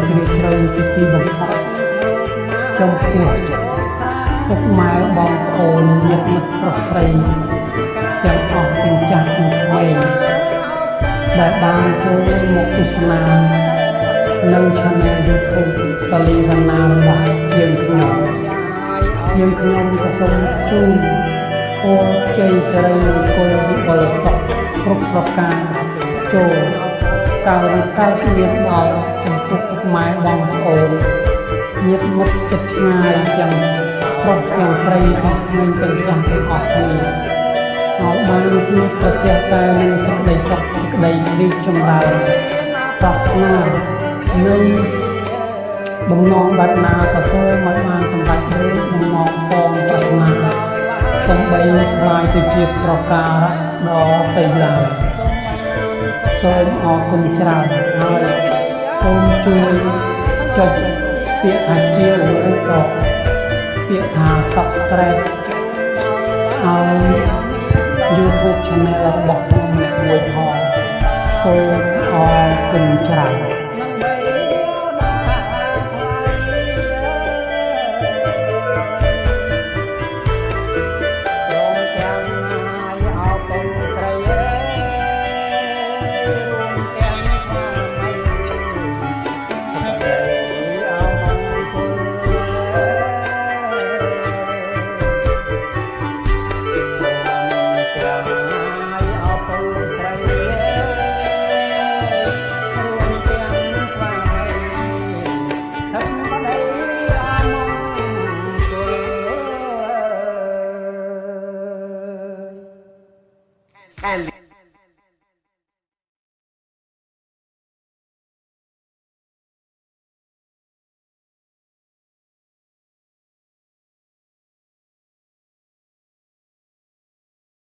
ជ្រាលជ្រៅជាទីបំផុតចំពោះពុកម៉ែបងប្អូនញាតិមិត្តប្រុសស្រីទាំងអស់ទាំងចាស់ទាំងក្មេងដែលបានចូលមកទស្សនានៅ Channel YouTube សាលីរណារបស់យើងខ្ញុំក៏សូមជូនពរជ័យសិរីមង្គលវិបុលសុខគ្រប់ប្រការចូលកើតមានដល់ចំពោះពុកម៉ែបងប្អូនញាតិមិត្តជិតឆ្ងាយទាំងប្រុសទាំងស្រីទាំងក្មេងទាំងចាស់ទាំងអស់គ្នាឲ្យបានជួបប្រទះតែនឹងសេចក្តីសុខសេចក្តីរីកចម្រើនប្រាថ្នានឹងបំណងបែបណាក៏សូមឲ្យបានសម្រេចដូចបំណងផងប្រាថ្នាសូម្បីខ្លាយទៅជាប្រការៈដ៏ទៅឡើយសូមអរគុណច្រើនហើយសូមជួយចុចពាក្យថាជាឬក៏ពាក្យថា Subscribe ឲ្យ YouTube Channel របស់ខ្ញុំអ្នកមួយផងសូមអរគុណច្រើនand